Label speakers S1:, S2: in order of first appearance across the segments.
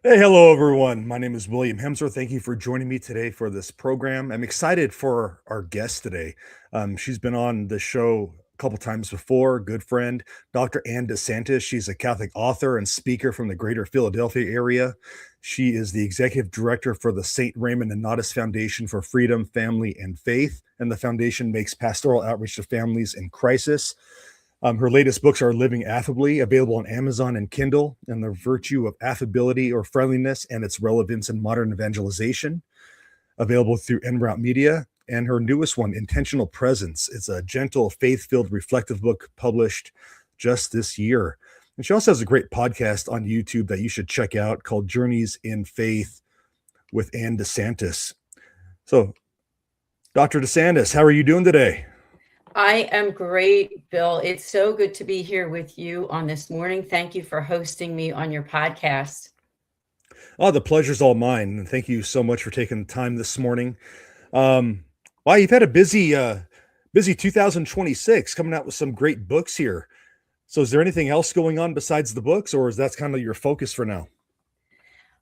S1: Hey, hello everyone. My name is William Hemsworth. Thank you for joining me today for this program. I'm excited for our guest today. She's been on the show a couple times before, good friend, Dr. Ann Desantis. She's a Catholic author and speaker from the greater Philadelphia area. She is the executive director for the St. Raymond and Nonnatus Foundation for Freedom, Family, and Faith. And the foundation makes pastoral outreach to families in crisis. Her latest books are Living Affably, available on Amazon and Kindle, and The Virtue of Affability or Friendliness and Its Relevance in Modern Evangelization, available through En Route Media. And her newest one, Intentional Presence. It's a gentle, faith-filled, reflective book published just this year. And she also has a great podcast on YouTube that you should check out called Journeys in Faith with Ann Desantis. So, Dr. Desantis, how are you doing today?
S2: I am great, Bill. It's so good to be here with you on this morning. Thank you for hosting me on your podcast.
S1: Oh, the pleasure's all mine. And thank you so much for taking the time this morning. Wow, you've had a busy 2026, coming out with some great books here. So is there anything else going on besides the books, or is that kind of your focus for now?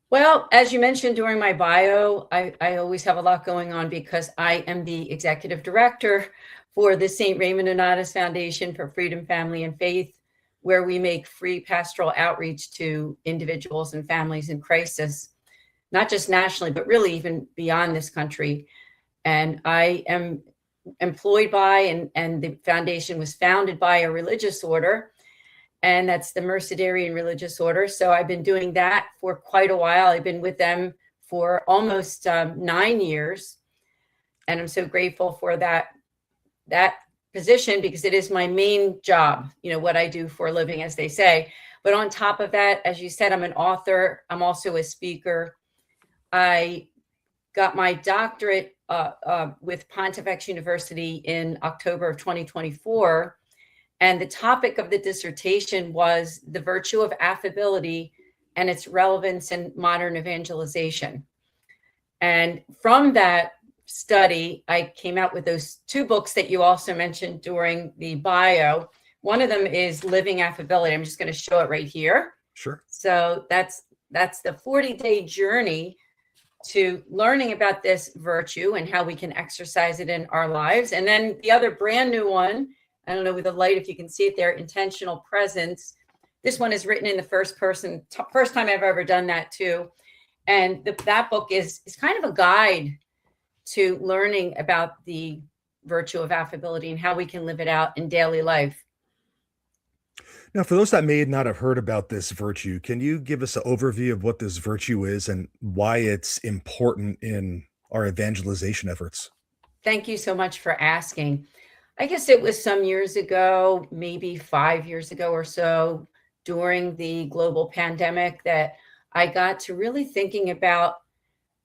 S2: Well, as you mentioned during my bio, I always have a lot going on because I am the executive director for the St. Raymond and Nonnatus Foundation for Freedom, Family, and Faith, where we make free pastoral outreach to individuals and families in crisis, not just nationally, but really even beyond this country. And I am employed by, and the foundation was founded by a religious order, and that's the Mercedarian Religious Order. So I've been doing that for quite a while. I've been with them for almost 9 years. And I'm so grateful for that position because it is my main job, what I do for a living, as they say. But on top of that, as you said, I'm an author. I'm also a speaker. I got my doctorate with Pontifex University in October of 2024. And the topic of the dissertation was the virtue of affability and its relevance in modern evangelization. And from that study, I came out with those 2 books that you also mentioned during the bio. One of them is Living Affability. I'm just going to show it right here.
S1: Sure.
S2: So that's the 40-day journey to learning about this virtue and how we can exercise it in our lives. And then the other brand new one, I don't know with the light if you can see it there, Intentional Presence. This one is written in the first person, first time I've ever done that too. And that book is kind of a guide to learning about the virtue of affability and how we can live it out in daily life.
S1: Now, for those that may not have heard about this virtue, can you give us an overview of what this virtue is and why it's important in our evangelization efforts?
S2: Thank you so much for asking. I guess it was some years ago, maybe 5 years ago or so, during the global pandemic, that I got to really thinking about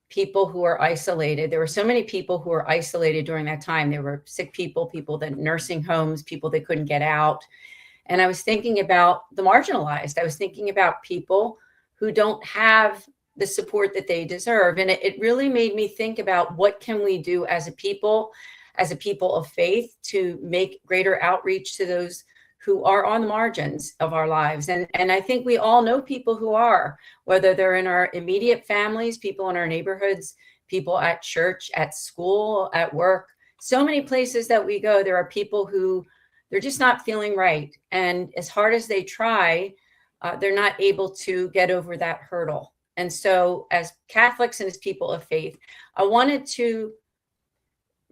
S2: people who are isolated. There were so many people who were isolated during that time. There were sick people that nursing homes, people that couldn't get out. And I was thinking about the marginalized. I was thinking about people who don't have the support that they deserve. And it really made me think about what can we do as a people of faith to make greater outreach to those who are on the margins of our lives. And I think we all know people who are, whether they're in our immediate families, people in our neighborhoods, people at church, at school, at work. So many places that we go, there are people who they're just not feeling right. And as hard as they try, they're not able to get over that hurdle. And so as Catholics and as people of faith, I wanted to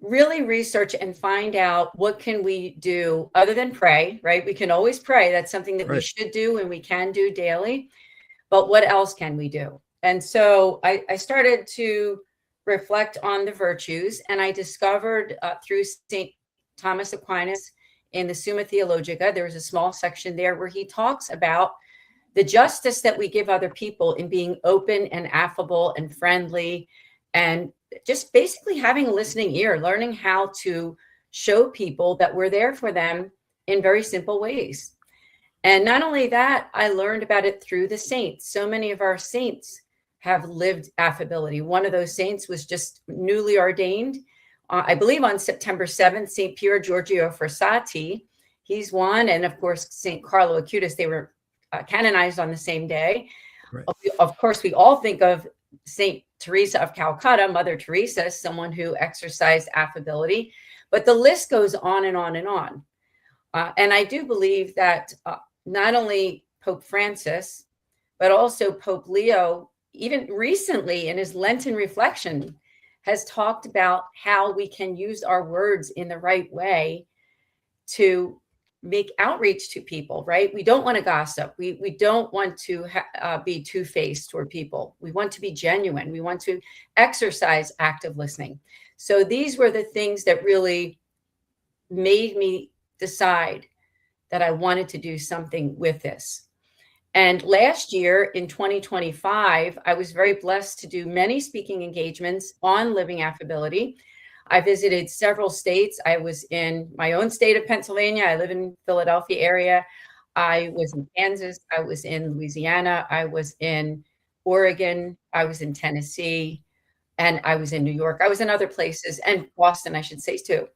S2: really research and find out what can we do other than pray, right? We can always pray. That's something that we should do and we can do daily. But what else can we do? And so I started to reflect on the virtues, and I discovered through St. Thomas Aquinas in the Summa Theologica, there was a small section there where he talks about the justice that we give other people in being open and affable and friendly, and just basically having a listening ear, learning how to show people that we're there for them in very simple ways. And not only that, I learned about it through the saints. So many of our saints have lived affability. One of those saints was just newly ordained, I believe on September 7th, St. Pier Giorgio Frassati. He's one. And of course, St. Carlo Acutis, they were canonized on the same day.
S1: Right.
S2: Of course, we all think of Saint Teresa of Calcutta, Mother Teresa, someone who exercised affability, but the list goes on and on and on. And I do believe that not only Pope Francis, but also Pope Leo, even recently in his Lenten reflection, has talked about how we can use our words in the right way to make outreach to people, right? We don't want to gossip. We don't want to be two-faced toward people. We want to be genuine. We want to exercise active listening. So these were the things that really made me decide that I wanted to do something with this. And last year in 2025, I was very blessed to do many speaking engagements on living affability. I visited several states. I was in my own state of Pennsylvania. I live in Philadelphia area. I was in Kansas. I was in Louisiana. I was in Oregon. I was in Tennessee. And I was in New York. I was in other places, and Boston, I should say, too.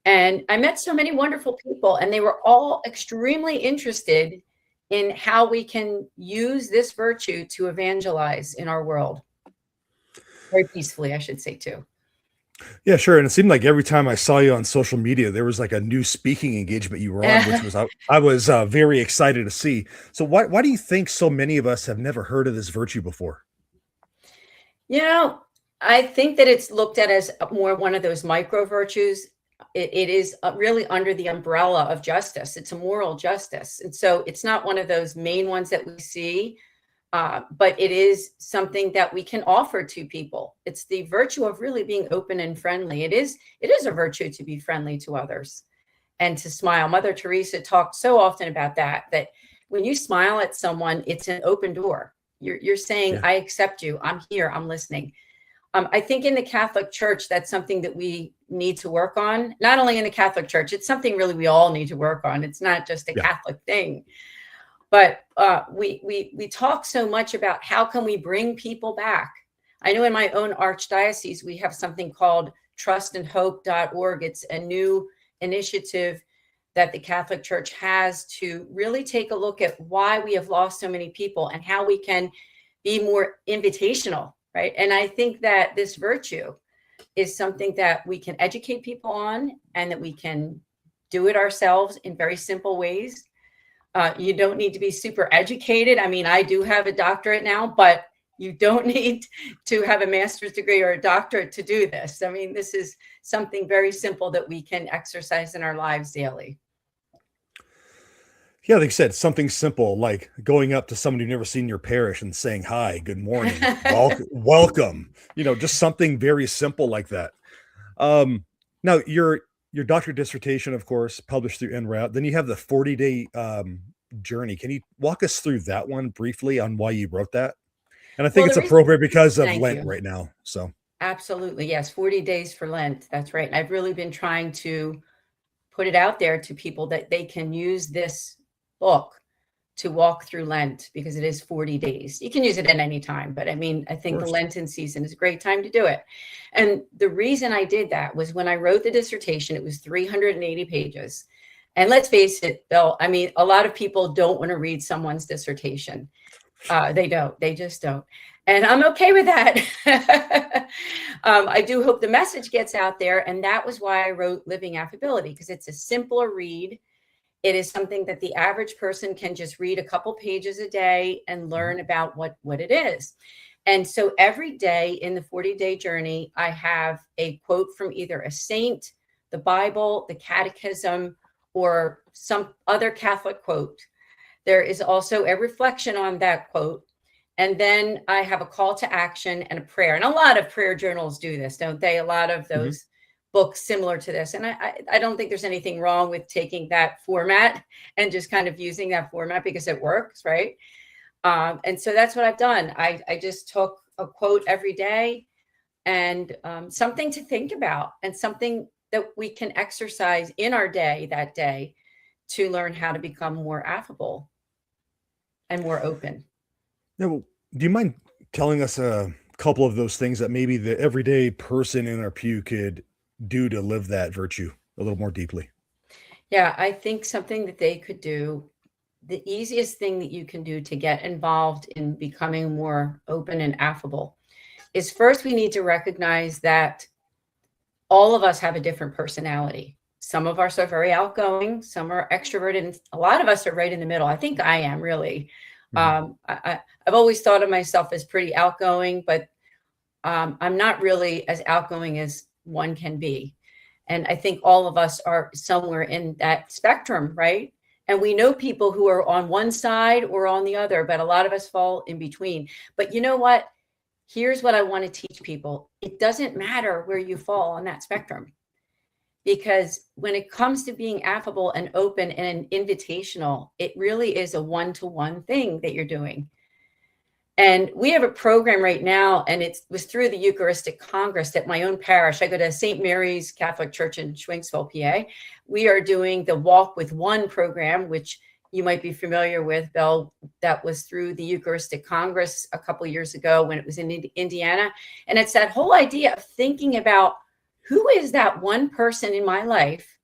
S2: And I met so many wonderful people, and they were all extremely interested in how we can use this virtue to evangelize in our world. Very peacefully, I should say, too.
S1: Yeah, sure. And it seemed like every time I saw you on social media, there was like a new speaking engagement you were on, which was I was very excited to see. So why do you think so many of us have never heard of this virtue before?
S2: You know, I think that it's looked at as more one of those micro virtues. It is really under the umbrella of justice. It's a moral justice. And so it's not one of those main ones that we see, but it is something that we can offer to people. It's the virtue of really being open and friendly. It is a virtue to be friendly to others and to smile. Mother Teresa talked so often about that when you smile at someone, it's an open door. You're saying,
S1: Yeah.
S2: I accept you. I'm here. I'm listening. I think in the Catholic Church, that's something that we need to work on. Not only in the Catholic Church, it's something really we all need to work on. It's not just a
S1: Yeah.
S2: Catholic thing. But we talk so much about how can we bring people back. I know in my own archdiocese, we have something called trustandhope.org. It's a new initiative that the Catholic Church has to really take a look at why we have lost so many people and how we can be more invitational, right? And I think that this virtue is something that we can educate people on and that we can do it ourselves in very simple ways. You don't need to be super educated. I mean, I do have a doctorate now, but you don't need to have a master's degree or a doctorate to do this. I mean, this is something very simple that we can exercise in our lives daily.
S1: Yeah, like you said, something simple like going up to someone you've never seen in your parish and saying, "Hi, good morning, welcome." Just something very simple like that. Now your doctorate dissertation, of course, published through NROUT. Then you have the 40-day journey. Can you walk us through that one briefly on why you wrote that? And I think
S2: Well,
S1: it's
S2: the reason,
S1: appropriate because of
S2: thank
S1: Lent
S2: you.
S1: right now. So
S2: Absolutely. Yes. 40 days for Lent. That's right. And I've really been trying to put it out there to people that they can use this book to walk through Lent because it is 40 days. You can use it at any time, but I mean, I
S1: of
S2: think the
S1: course.
S2: Lenten season is a great time to do it. And the reason I did that was when I wrote the dissertation, it was 380 pages. And let's face it, Bill, I mean, a lot of people don't want to read someone's dissertation. They don't, they just don't. And I'm okay with that. I do hope the message gets out there. And that was why I wrote Living Affability, because it's a simpler read. It is something that the average person can just read a couple pages a day and learn about what it is. And so every day in the 40-day journey, I have a quote from either a saint, the Bible, the catechism, or some other Catholic quote. There is also a reflection on that quote. And then I have a call to action and a prayer. And a lot of prayer journals do this, don't they? A lot of those books similar to this. And I don't think there's anything wrong with taking that format and just kind of using that format because it works, right? And so that's what I've done. I just took a quote every day and something to think about and something that we can exercise in our day that day to learn how to become more affable and more open.
S1: Yeah, well, do you mind telling us a couple of those things that maybe the everyday person in our pew could do to live that virtue a little more deeply?
S2: Yeah, I think something that they could do the easiest thing that you can do to get involved in becoming more open and affable is first we need to recognize that all of us have a different personality. Some of us are very outgoing, some are extroverted, and a lot of us are right in the middle. I think I am really. I've always thought of myself as pretty outgoing, but I'm not really as outgoing as one can be. And I think all of us are somewhere in that spectrum, right? And we know people who are on one side or on the other, but a lot of us fall in between. But you know what? Here's what I want to teach people. It doesn't matter where you fall on that spectrum, because when it comes to being affable and open and invitational, it really is a one-to-one thing that you're doing. And we have a program right now, and it was through the Eucharistic Congress at my own parish. I go to St. Mary's Catholic Church in Schwingsville, PA. We are doing the Walk with One program, which you might be familiar with, Bill. That was through the Eucharistic Congress a couple of years ago when it was in Indiana. And it's that whole idea of thinking about who is that one person in my life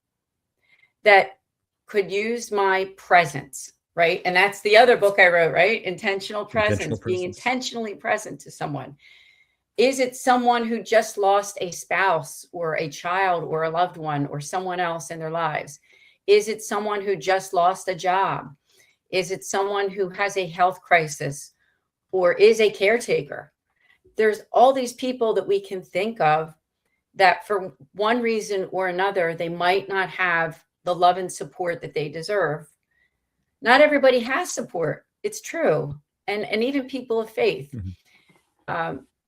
S2: that could use my presence, right? And that's the other book I wrote, right? Intentional presence, being intentionally present to someone. Is it someone who just lost a spouse or a child or a loved one or someone else in their lives? Is it someone who just lost a job? Is it someone who has a health crisis or is a caretaker? There's all these people that we can think of that for one reason or another, they might not have the love and support that they deserve. Not everybody has support. It's true. And even people of faith.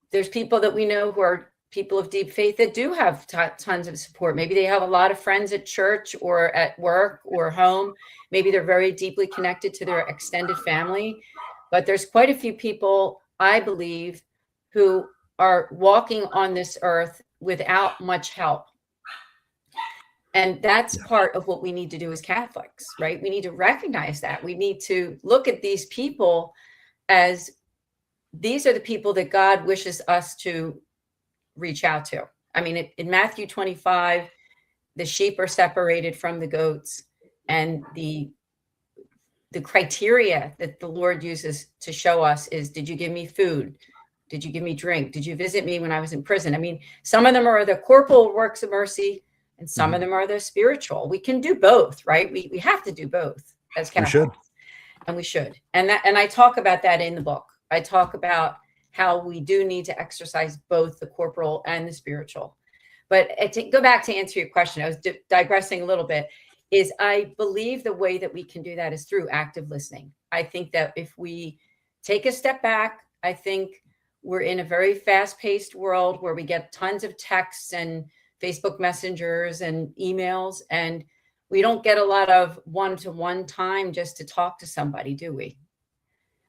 S2: There's people that we know who are people of deep faith that do have tons of support. Maybe they have a lot of friends at church or at work or home. Maybe they're very deeply connected to their extended family. But there's quite a few people, I believe, who are walking on this earth without much help. And that's part of what we need to do as Catholics, right? We need to recognize that. We need to look at these people as these are the people that God wishes us to reach out to. I mean, in Matthew 25, the sheep are separated from the goats, and the criteria that the Lord uses to show us is, did you give me food? Did you give me drink? Did you visit me when I was in prison? I mean, some of them are the corporal works of mercy, and some of them are the spiritual. We can do both, right? We have to do both as Catholics. We should. And we should. And I talk about that in the book. I talk about how we do need to exercise both the corporal and the spiritual. But to go back to answer your question, I was digressing a little bit, is I believe the way that we can do that is through active listening. I think that if we take a step back, I think we're in a very fast-paced world where we get tons of texts and Facebook messengers and emails, and we don't get a lot of one-to-one time just to talk to somebody, do we?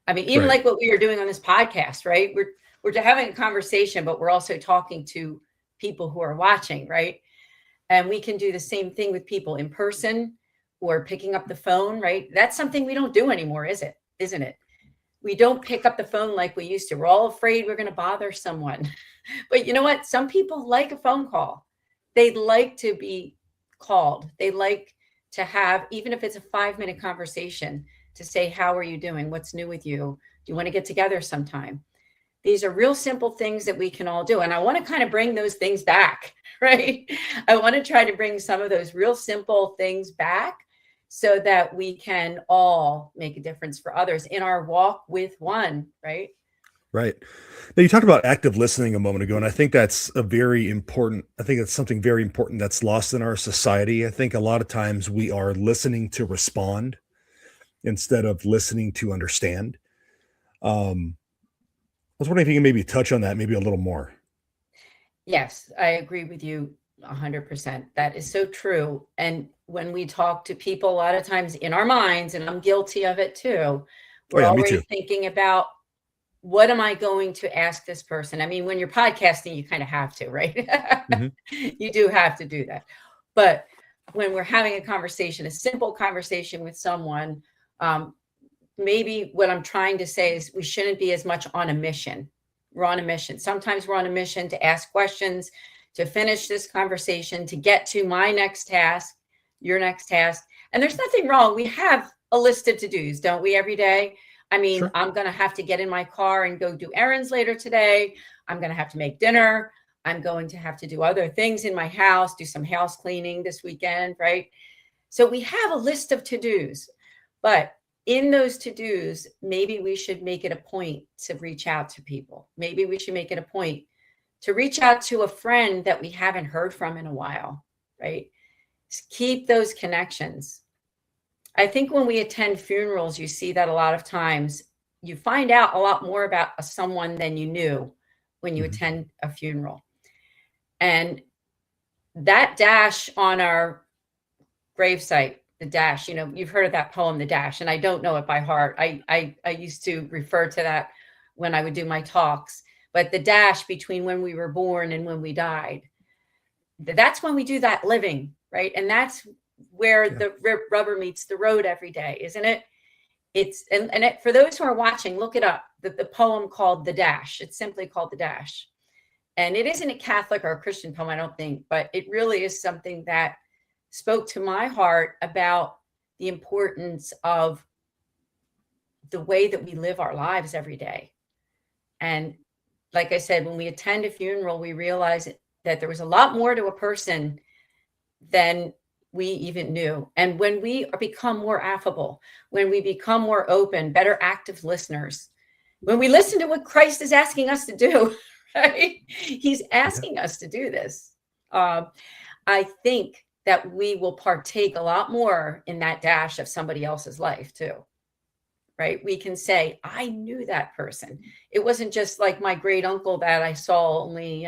S2: I mean, even like what we are doing on this podcast, right? We're having a conversation, but we're also talking to people who are watching, right? And we can do the same thing with people in person or picking up the phone, right? That's something we don't do anymore, isn't it? We don't pick up the phone like we used to. We're all afraid we're going to bother someone. But you know what? Some people like a phone call. They like to be called. They like to have, even if it's a 5-minute conversation, to say, how are you doing? What's new with you? Do you want to get together sometime? These are real simple things that we can all do. And I want to kind of bring those things back, right? I want to try to bring some of those real simple things back so that we can all make a difference for others in our walk with one, right?
S1: Right. Now, you talked about active listening a moment ago, and I think that's something very important that's lost in our society. I think a lot of times we are listening to respond instead of listening to understand. I was wondering if you can maybe touch on that maybe a little more.
S2: Yes, I agree with you 100%. That is so true. And when we talk to people, a lot of times in our minds, and I'm guilty of it too, we're already thinking about, what am I going to ask this person? I mean, when you're podcasting, you kind of have to, right? You do have to do that. But when we're having a conversation, a simple conversation with someone, maybe what I'm trying to say is we shouldn't be as much on a mission. We're on a mission. Sometimes we're on a mission to ask questions, to finish this conversation, to get to my next task, your next task. And there's nothing wrong. We have a list of to-dos, don't we, every day? I mean,
S1: Sure.
S2: I'm going to have to get in my car and go do errands later today. I'm going to have to make dinner. I'm going to have to do other things in my house, do some house cleaning this weekend, right? So we have a list of to-dos, but in those to-dos, maybe we should make it a point to reach out to people. Maybe we should make it a point to reach out to a friend that we haven't heard from in a while, right? Keep those connections. I think when we attend funerals, you see that a lot of times. You find out a lot more about someone than you knew when you attend a funeral. And that dash on our gravesite, the dash, you've heard of that poem, The Dash, and I don't know it by heart. I used to refer to that when I would do my talks, but the dash between when we were born and when we died, that's when we do that living, right? And that's where the rubber meets the road every day, isn't it? For those who are watching, look it up, the poem called The Dash. It's simply called The Dash. And it isn't a Catholic or a Christian poem, I don't think, but it really is something that spoke to my heart about the importance of the way that we live our lives every day. And like I said, when we attend a funeral, we realize that there was a lot more to a person than we even knew. And when we become more affable, when we become more open, better active listeners, when we listen to what Christ is asking us to do, right? He's asking us to do this. I think that we will partake a lot more in that dash of somebody else's life too, right? We can say, I knew that person. It wasn't just like my great uncle that I saw only,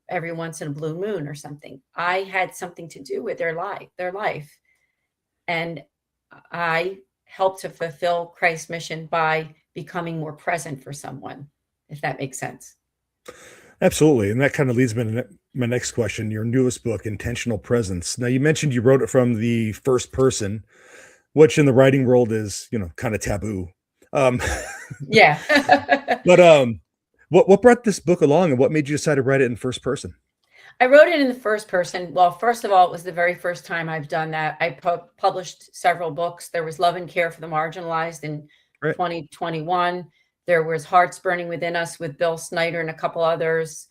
S2: every once in a blue moon or something. I had something to do with their life. And I helped to fulfill Christ's mission by becoming more present for someone, if that makes sense.
S1: Absolutely. And that kind of leads me to my next question, your newest book, Intentional Presence. Now, you mentioned you wrote it from the first person, which in the writing world is, kind of taboo. Um,
S2: Yeah.
S1: but what brought this book along and what made you decide to write it in first person?
S2: I wrote it in the first person. Well, first of all, it was the very first time I've done that. I published several books. There was Love and Care for the Marginalized in
S1: Right.
S2: 2021. There was Hearts Burning Within Us with Bill Snyder and a couple others,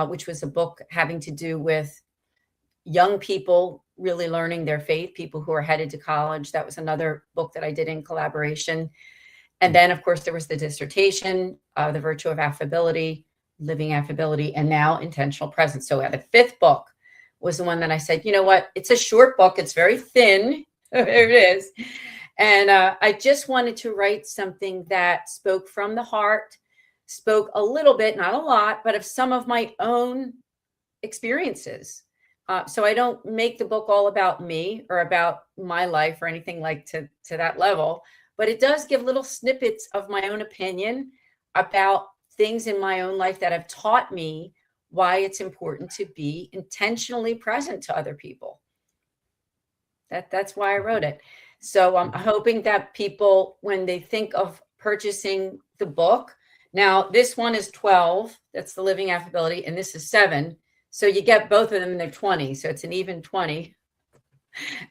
S2: which was a book having to do with young people really learning their faith, people who are headed to college. That was another book that I did in collaboration. And then, of course, there was the dissertation, The Virtue of Affability, Living Affability, and now Intentional Presence. So the fifth book was the one that I said, you know what? It's a short book. It's very thin. There it is. And I just wanted to write something that spoke from the heart, spoke a little bit, not a lot, but of some of my own experiences. So I don't make the book all about me or about my life or anything like to that level, but it does give little snippets of my own opinion about things in my own life that have taught me why it's important to be intentionally present to other people. That's why I wrote it. So I'm hoping that people, when they think of purchasing the book, now this one is 12, that's the Living Affability, and this is 7. So you get both of them and they're 20. So it's an even 20.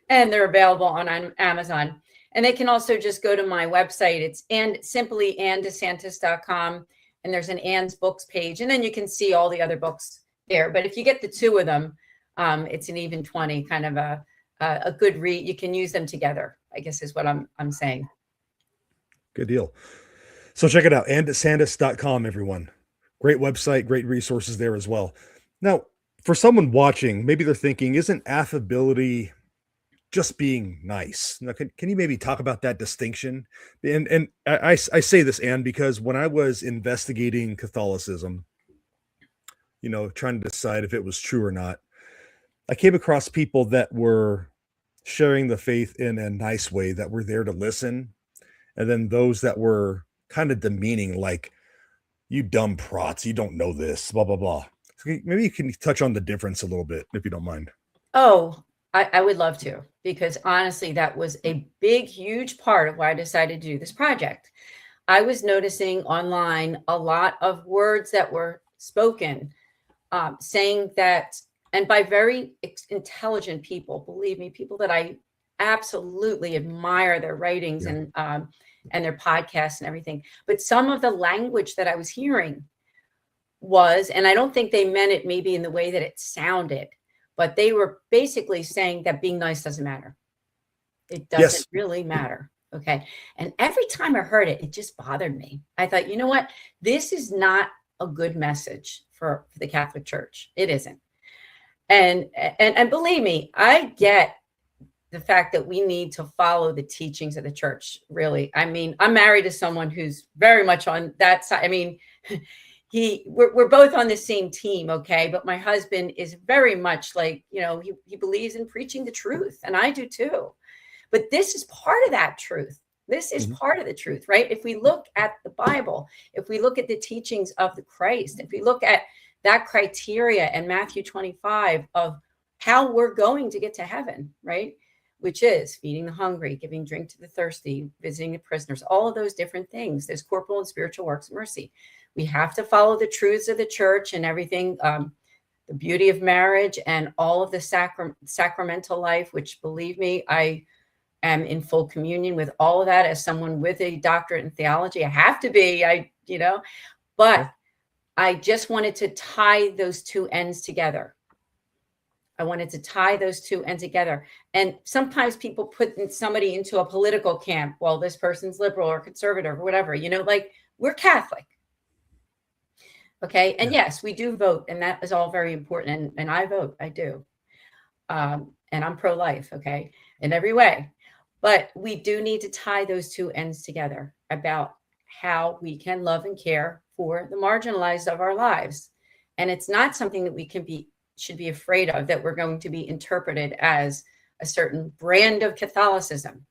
S2: And they're available on Amazon. And they can also just go to my website. It's simply Desantis.com. And there's an Anne's Books page. And then you can see all the other books there. But if you get the two of them, it's an even 20, kind of a good read. You can use them together, I guess is what I'm saying.
S1: Good deal. So check it out, anddesantis.com, everyone. Great website, great resources there as well. Now, for someone watching, maybe they're thinking, isn't affability just being nice? Now, can you maybe talk about that distinction? And I say this, Anne, because when I was investigating Catholicism, trying to decide if it was true or not, I came across people that were sharing the faith in a nice way, that were there to listen, and then those that were kind of demeaning, like, you dumb prots, you don't know this, blah, blah, blah. So maybe you can touch on the difference a little bit, if you don't mind.
S2: Oh, I would love to, because honestly, that was a big, huge part of why I decided to do this project. I was noticing online a lot of words that were spoken, saying that, and by very intelligent people, believe me, people that I absolutely admire their writings
S1: Yeah.
S2: and their podcasts and everything. But some of the language that I was hearing was, and I don't think they meant it maybe in the way that it sounded, but they were basically saying that being nice doesn't matter. It doesn't
S1: Yes.
S2: really matter. Okay. And every time I heard it, it just bothered me. I thought, you know what? This is not a good message for the Catholic Church. It isn't. And believe me, I get the fact that we need to follow the teachings of the church. Really, I mean, I'm married to someone who's very much on that side. I mean, we're both on the same team, okay? But my husband is very much like, he believes in preaching the truth, and I do too. But this is part of that truth. This is part of the truth, right? If we look at the Bible, if we look at the teachings of the Christ, if we look at that criteria in Matthew 25 of how we're going to get to heaven, right? Which is feeding the hungry, giving drink to the thirsty, visiting the prisoners, all of those different things. There's corporal and spiritual works of mercy. We have to follow the truths of the church and everything, the beauty of marriage and all of the sacramental life, which, believe me, I am in full communion with all of that as someone with a doctorate in theology. I have to be, but I just wanted to tie those two ends together. I wanted to tie those two ends together. And sometimes people put somebody into a political camp. Well, this person's liberal or conservative or whatever, like we're Catholic. Okay. And yes, we do vote. And that is all very important. And I vote, I do. And I'm pro-life. Okay. In every way. But we do need to tie those two ends together about how we can love and care for the marginalized of our lives. And it's not something that we should be afraid of, that we're going to be interpreted as a certain brand of Catholicism,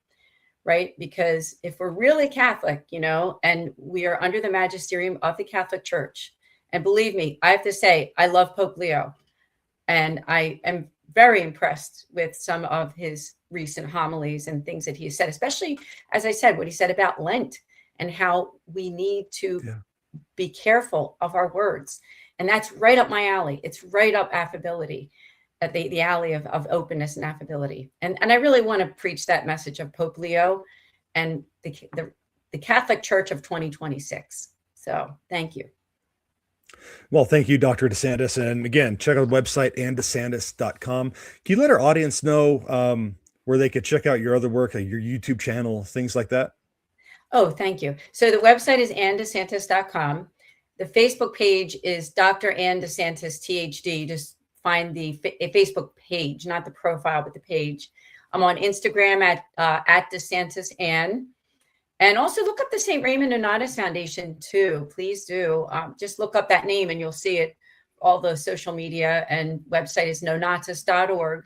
S2: right? Because if we're really Catholic, and we are under the magisterium of the Catholic Church, and believe me, I have to say, I love Pope Leo, and I am very impressed with some of his recent homilies and things that he has said, especially, as I said, what he said about Lent and how we need to be careful of our words. And that's right up my alley. It's right up affability, at the alley of openness and affability. And I really want to preach that message of Pope Leo and the Catholic Church of 2026. So thank you.
S1: Well, thank you, Dr. Desantis. And again, check out the website, andesantis.com. Can you let our audience know where they could check out your other work, like your YouTube channel, things like that?
S2: Oh, thank you. So the website is andesantis.com. The Facebook page is Dr. Ann DeSantis, THD. Just find the Facebook page, not the profile, but the page. I'm on Instagram at DeSantis Ann. And also look up the St. Raymond Donatus Foundation too. Please do. Just look up that name and you'll see it. All the social media and website is nonatus.org,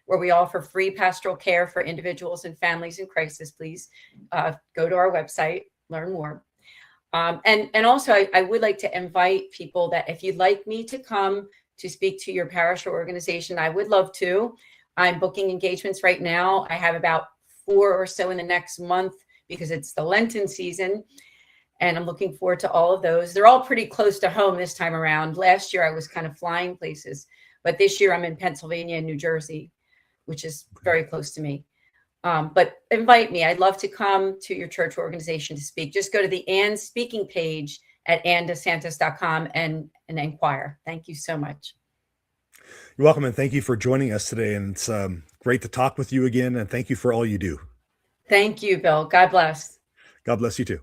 S2: where we offer free pastoral care for individuals and families in crisis. Please go to our website, learn more. And also, I would like to invite people that if you'd like me to come to speak to your parish or organization, I would love to. I'm booking engagements right now. I have about 4 or so in the next month because it's the Lenten season. And I'm looking forward to all of those. They're all pretty close to home this time around. Last year, I was kind of flying places. But this year, I'm in Pennsylvania and New Jersey, which is very close to me. But invite me. I'd love to come to your church organization to speak. Just go to the Ann speaking page at andesantis.com and inquire. Thank you so much.
S1: You're welcome. And thank you for joining us today. And it's great to talk with you again. And thank you for all you do.
S2: Thank you, Bill. God bless.
S1: God bless you too.